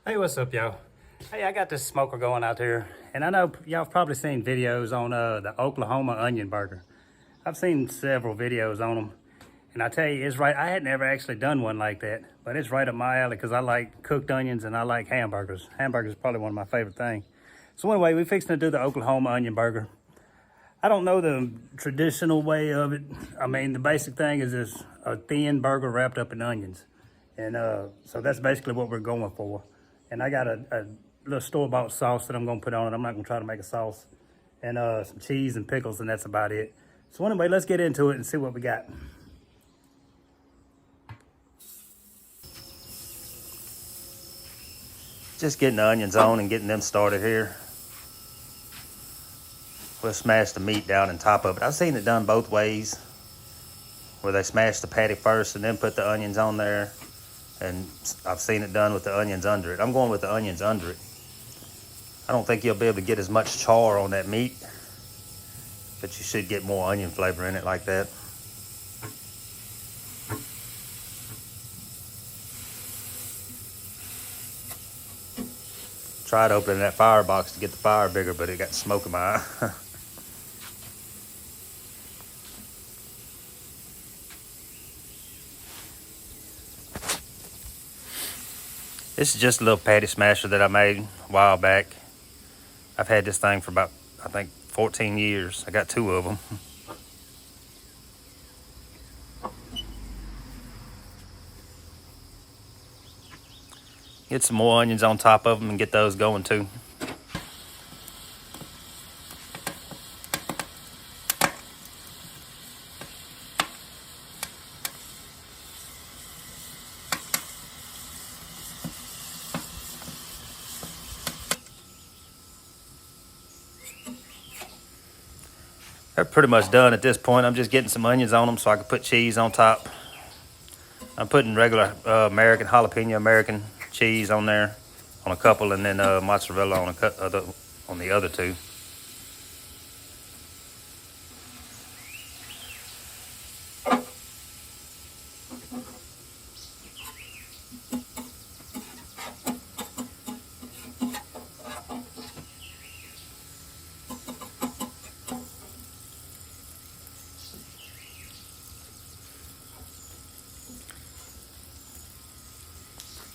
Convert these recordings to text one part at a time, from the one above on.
Hey, what's up, y'all? Hey, I got this smoker going out there, and I know y'all have probably seen videos on the Oklahoma onion burger. I've seen several videos on them, and I tell you, it's right. I had never actually done one like that, but it's right up my alley because I like cooked onions and I like hamburgers. Hamburgers is probably one of my favorite things. So anyway, we're fixing to do the Oklahoma onion burger. I don't know the traditional way of it. I mean, the basic thing is this a thin burger wrapped up in onions. And so that's basically what we're going for. And I got a little store-bought sauce that I'm gonna put on it. I'm not gonna try to make a sauce. And some cheese and pickles, and that's about it. So anyway, let's get into it and see what we got. Just getting the onions on and getting them started here. We'll smash the meat down on top of it. I've seen it done both ways, where they smash the patty first and then put the onions on there. And I've seen it done with the onions under it. I'm going with the onions under it. I don't think you'll be able to get as much char on that meat, but you should get more onion flavor in it like that. Tried opening that firebox to get the fire bigger, but it got smoke in my eye. This is just a little patty smasher that I made a while back. I've had this thing for about, I think, 14 years. I got 2 of them. Get some more onions on top of them and get those going too. They're pretty much done at this point. I'm just getting some onions on them so I can put cheese on top. I'm putting regular American jalapeno American cheese on there on a couple, and then mozzarella on the other 2.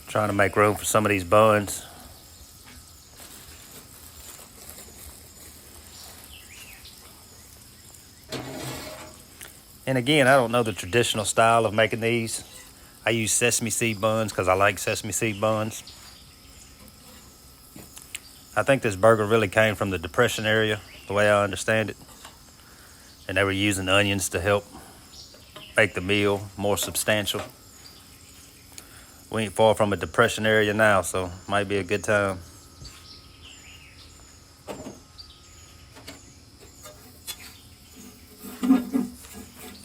Trying to make room for some of these buns. And again, I don't know the traditional style of making these. I use sesame seed buns because I like sesame seed buns. I think this burger really came from the Depression area, the way I understand it. And they were using onions to help make the meal more substantial. We ain't far from a Depression area now, so might be a good time.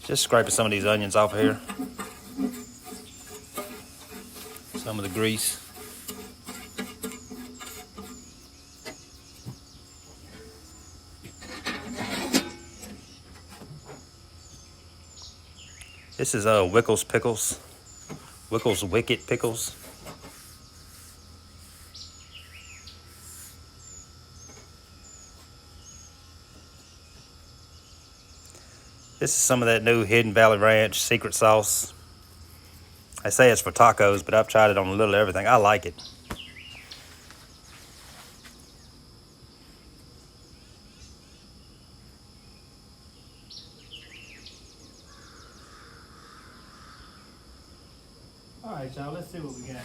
Just scraping some of these onions off of here. Some of the grease. This is Wickles pickles. Wickles Wicked pickles. This is some of that new Hidden Valley Ranch secret sauce. I say it's for tacos, but I've tried it on a little everything. I like it. All right, y'all, let's see what we got.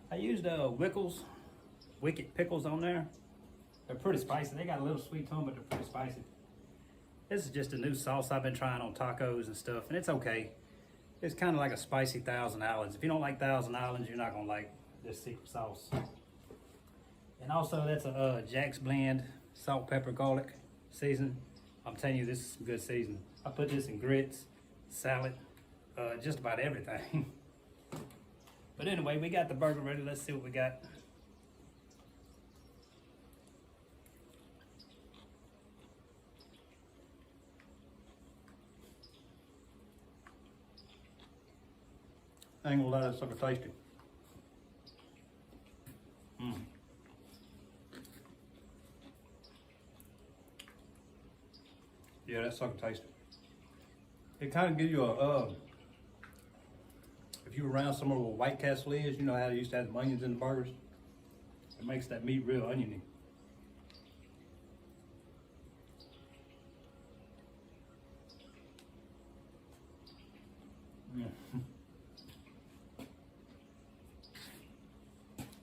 I used Wickles Wicked pickles on there. They're pretty spicy. They got a little sweet to them, but they're pretty spicy. This is just a new sauce I've been trying on tacos and stuff, and it's okay. It's kind of like a spicy Thousand Islands. If you don't like Thousand Islands, you're not gonna like this secret sauce. And also, that's a Jack's Blend salt, pepper, garlic seasoning. I'm telling you, this is some good seasoning. I put this in grits, salad, just about everything. But anyway, we got the burger ready. Let's see what we got. I ain't gonna lie, that sucker tasty. Yeah, that sucker tasty. It kind of gives you a, if you were around somewhere where White Castle is, you know how they used to have the onions in the burgers? It makes that meat real oniony.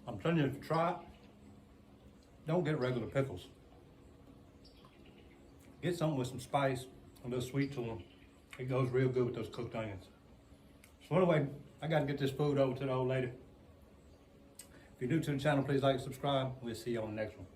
I'm telling you, if you try it, don't get regular pickles. Get something with some spice, a little sweet to them. It goes real good with those cooked onions. So anyway, I gotta get this food over to the old lady. If you're new to the channel, please like and subscribe. We'll see you on the next one.